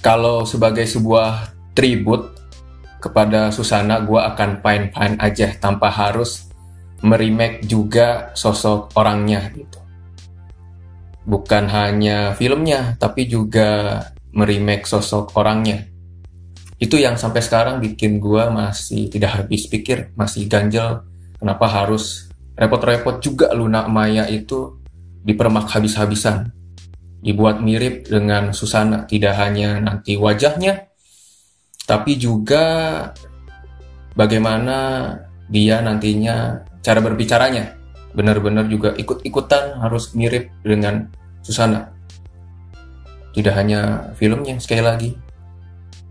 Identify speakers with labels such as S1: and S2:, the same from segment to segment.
S1: Kalau sebagai sebuah tribute kepada Susana, gue akan fine-fine aja tanpa harus meremake juga sosok orangnya gitu. Bukan hanya filmnya, tapi juga meremake sosok orangnya. Itu yang sampai sekarang bikin gue masih tidak habis pikir, masih ganjel. Kenapa harus repot-repot juga Luna Maya itu dipermak habis-habisan, dibuat mirip dengan Susana. Tidak hanya nanti wajahnya, tapi juga bagaimana dia nantinya cara berbicaranya. Benar-benar juga ikut-ikutan harus mirip dengan Susana. Tidak hanya filmnya sekali lagi,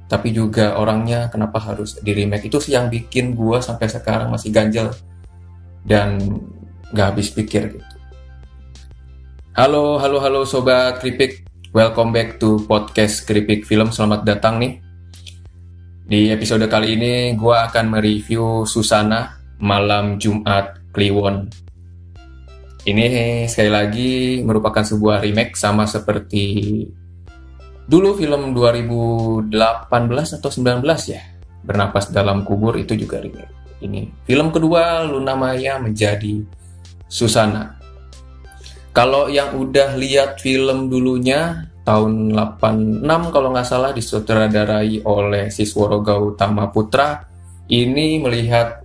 S1: tapi juga orangnya kenapa harus di remake. Itu sih yang bikin gue sampai sekarang masih ganjel dan gak habis pikir gitu. Halo Sobat Kripik, welcome back to podcast Kripik Film. Selamat datang nih. Di episode kali ini gue akan mereview Susana Malam Jumat Kliwon. Ini sekali lagi merupakan sebuah remake sama seperti dulu film 2018 atau 19 ya, Bernapas Dalam Kubur, itu juga remake. Ini film kedua Luna Maya menjadi Susana. Kalau yang udah lihat film dulunya tahun 86 kalau nggak salah, disutradarai oleh Sisworo Gautama Putra, ini melihat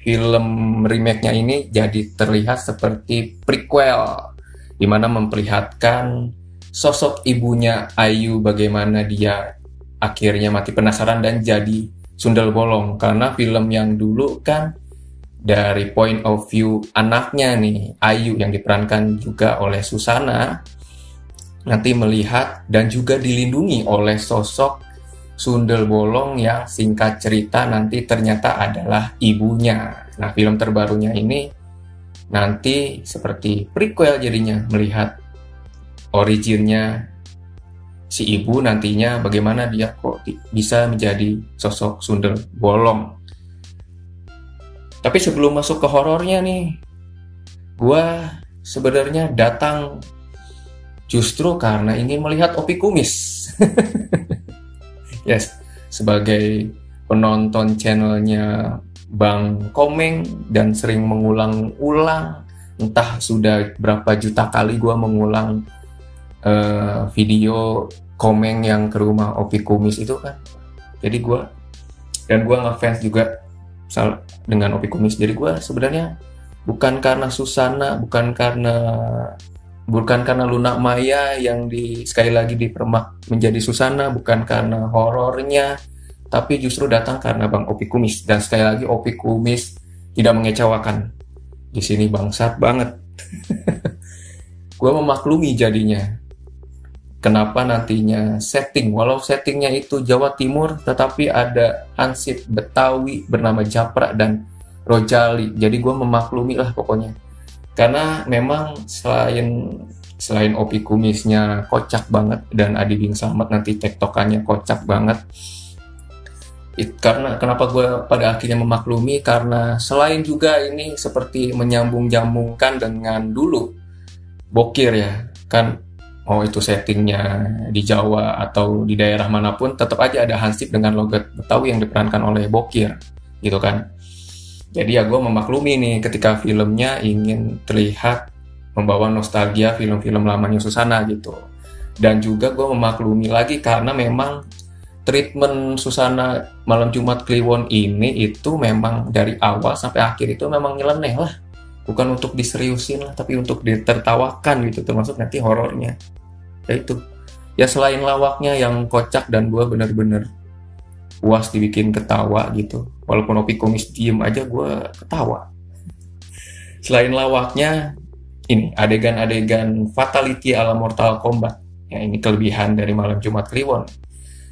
S1: film remake-nya ini jadi terlihat seperti prequel, di mana memperlihatkan sosok ibunya Ayu, bagaimana dia akhirnya mati penasaran dan jadi sundel bolong. Karena film yang dulu kan dari point of view anaknya nih, Ayu, yang diperankan juga oleh Susana, nanti melihat dan juga dilindungi oleh sosok sundel bolong yang singkat cerita nanti ternyata adalah ibunya. Nah, film terbarunya ini nanti seperti prequel jadinya, melihat originnya si ibu nantinya, bagaimana dia kok bisa menjadi sosok sundel bolong. Tapi sebelum masuk ke horornya nih, gue sebenarnya datang justru karena ingin melihat Opi Kumis. Yes, sebagai penonton channelnya Bang Komeng dan sering mengulang-ulang, entah sudah berapa juta kali gue mengulang video Komeng yang ke rumah Opi Kumis itu kan. Jadi gue ngefans juga dengan Opi Kumis. Jadi gue sebenarnya bukan karena Susana, bukan karena Luna Maya yang sekali lagi dipermak menjadi Susana, bukan karena horornya, tapi justru datang karena Bang Opi Kumis. Dan sekali lagi Opi Kumis tidak mengecewakan. Di sini bangsat banget. Gue memaklumi jadinya kenapa nantinya walau settingnya itu Jawa Timur, tetapi ada hansip Betawi bernama Japra dan Rojali. Jadi gue memaklumi lah pokoknya. Karena memang selain Opi Kumisnya kocak banget dan Adi Bing Slamet nanti tektokannya kocak banget. Karena kenapa gue pada akhirnya memaklumi, karena selain juga ini seperti menyambung-jambungkan dengan dulu Bokir ya kan. Oh, itu settingnya di Jawa atau di daerah manapun, tetap aja ada hansip dengan logat Betawi yang diperankan oleh Bokir, gitu kan. Jadi ya gue memaklumi nih ketika filmnya ingin terlihat membawa nostalgia film-film lamanya Susana gitu. Dan juga gue memaklumi lagi karena memang treatment Susana Malam Jumat Kliwon ini itu memang dari awal sampai akhir itu memang nyeleneh lah. Bukan untuk diseriusin lah, tapi untuk ditertawakan gitu, termasuk nanti horornya. Ya itu. Ya selain lawaknya yang kocak dan gue bener-bener puas dibikin ketawa gitu. Walaupun Opi Kumis diem aja gue ketawa. Selain lawaknya, ini adegan-adegan fatality ala Mortal Kombat. Ya ini kelebihan dari Malam Jumat Kliwon.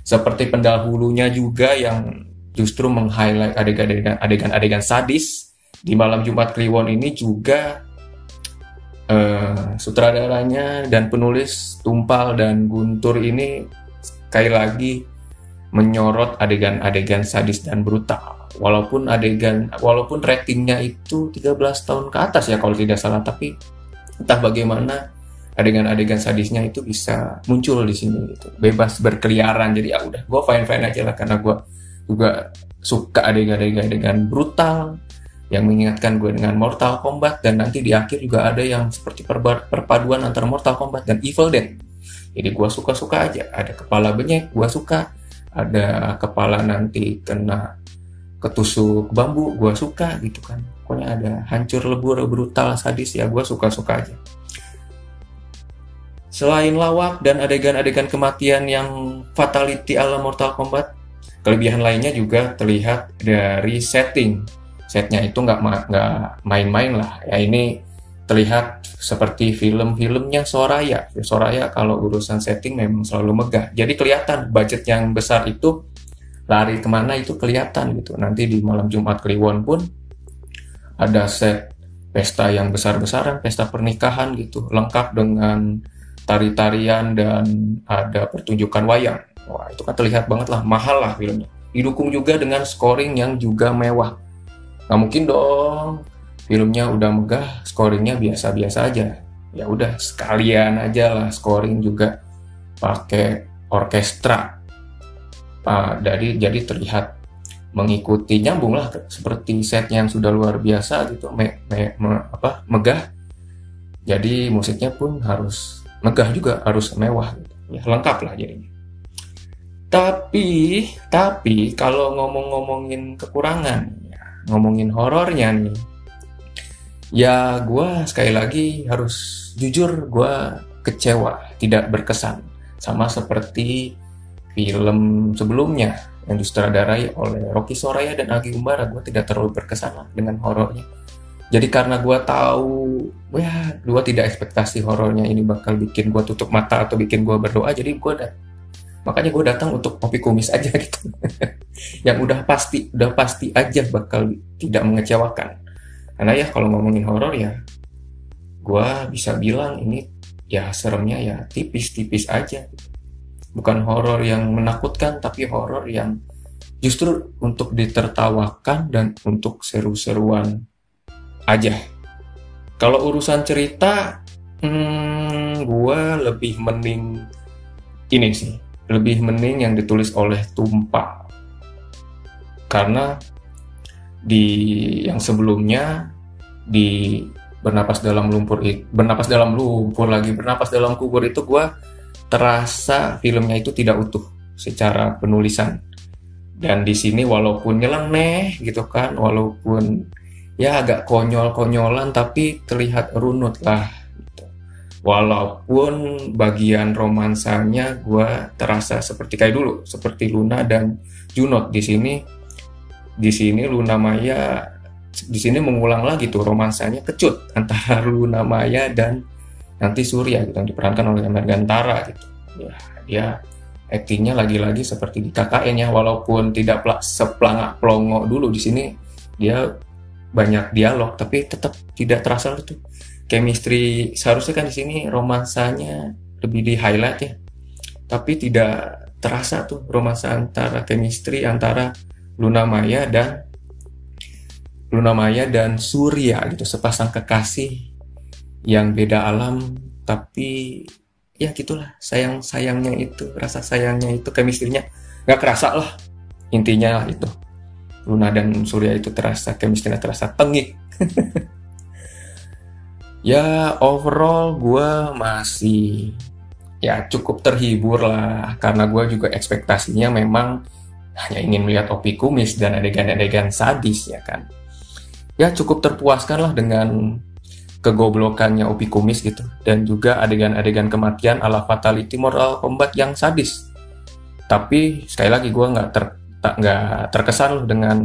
S1: Seperti pendahulunya juga yang justru meng-highlight adegan-adegan sadis. Di Malam Jumat Kliwon ini juga sutradaranya dan penulis Tumpal dan Guntur ini sekali lagi menyorot adegan-adegan sadis dan brutal. Walaupun ratingnya itu 13 tahun ke atas ya kalau tidak salah, tapi entah bagaimana adegan-adegan sadisnya itu bisa muncul di sini gitu, bebas berkeliaran. Jadi ya udah, gue fine aja lah, karena gue juga suka adegan-adegan brutal yang mengingatkan gue dengan Mortal Kombat, dan nanti di akhir juga ada yang seperti perpaduan antara Mortal Kombat dan Evil Dead. Jadi gue suka-suka aja. Ada kepala benyek, gue suka. Ada kepala nanti kena ketusuk bambu, gue suka gitu kan. Pokoknya ada hancur lebur, brutal, sadis, ya gue suka-suka aja. Selain lawak dan adegan-adegan kematian yang fatality ala Mortal Kombat, kelebihan lainnya juga terlihat dari setting. Setnya itu nggak main-main lah. Ya ini terlihat seperti film-filmnya Soraya. Soraya kalau urusan setting memang selalu megah. Jadi kelihatan budget yang besar itu lari kemana itu kelihatan gitu. Nanti di Malam Jumat Kliwon pun ada set pesta yang besar-besaran, pesta pernikahan gitu, lengkap dengan tari-tarian dan ada pertunjukan wayang. Wah, itu kan terlihat banget lah, mahal lah filmnya. Didukung juga dengan scoring yang juga mewah. Nggak mungkin dong filmnya udah megah, scoringnya biasa-biasa aja. Ya udah, sekalian aja lah scoring juga pakai orkestra. Jadi terlihat mengikuti, nyambung lah seperti setnya yang sudah luar biasa gitu, megah. Jadi musiknya pun harus megah juga, harus mewah gitu. Ya, lengkap lah jadinya. Tapi kalau ngomongin kekurangan, ya, ngomongin horornya nih, ya gue sekali lagi harus jujur, gue kecewa, tidak berkesan. Sama seperti film sebelumnya yang disutradarai oleh Rocky Soraya dan Agi Umbara, gue tidak terlalu berkesan lah dengan horornya. Jadi karena gue tahu, ya gue tidak ekspektasi horornya ini bakal bikin gue tutup mata atau bikin gue berdoa, jadi makanya gue datang untuk kopi kumis aja gitu. Yang udah pasti aja bakal tidak mengecewakan. Karena ya kalau ngomongin horor ya, gue bisa bilang ini ya seremnya ya tipis-tipis aja. Bukan horor yang menakutkan, tapi horor yang justru untuk ditertawakan dan untuk seru-seruan aja. Kalau urusan cerita, gue lebih mending ini sih, lebih mending yang ditulis oleh Tumpa. Karena di yang sebelumnya, di bernapas dalam lumpur kubur itu gue terasa filmnya itu tidak utuh secara penulisan. Dan di sini walaupun nyeleneh gitu kan, walaupun ya agak konyol-konyolan, tapi terlihat runut lah gitu. Walaupun bagian romansanya gue terasa seperti kayak dulu, seperti Luna dan Junot. Di sini Luna Maya di sini mengulang lagi tuh romansanya kecut antara Luna Maya dan nanti Surya gitu, yang diperankan oleh Margantara gitu. Ya, dia aktingnya lagi-lagi seperti di KKN ya, walaupun tidak seplangak plongo dulu. Di sini dia banyak dialog, tapi tetap tidak terasa tuh chemistry. Seharusnya kan di sini romansanya lebih di highlight ya, tapi tidak terasa tuh romansa antara chemistry antara Luna Maya dan Surya gitu, sepasang kekasih yang beda alam, tapi ya gitulah, sayangnya itu, rasa sayangnya itu, chemistry-nya nggak kerasa lah. Intinya itu Luna dan Surya itu terasa, chemistry-nya terasa tengik. Ya overall gue masih ya cukup terhibur lah, karena gue juga ekspektasinya memang hanya ingin melihat Opi Kumis dan adegan-adegan sadis ya kan. Ya cukup terpuaskan lah dengan kegoblokannya Opi Kumis gitu, dan juga adegan-adegan kematian ala fatality Mortal Kombat yang sadis. Tapi sekali lagi gue nggak terkesan loh dengan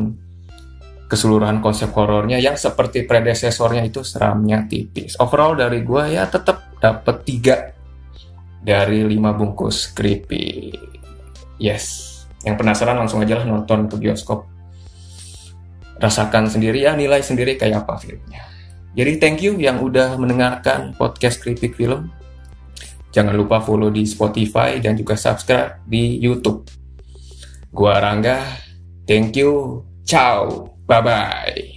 S1: keseluruhan konsep horornya yang seperti predesesornya itu seramnya tipis. Overall dari gue ya tetap dapat 3 dari 5 bungkus Creepy. Yes, yang penasaran langsung aja lah nonton ke bioskop, rasakan sendiri ya, nilai sendiri kayak apa filmnya. Jadi thank you yang udah mendengarkan podcast Creepy Film. Jangan lupa follow di Spotify dan juga subscribe di YouTube. Gua Rangga, thank you, ciao, bye-bye.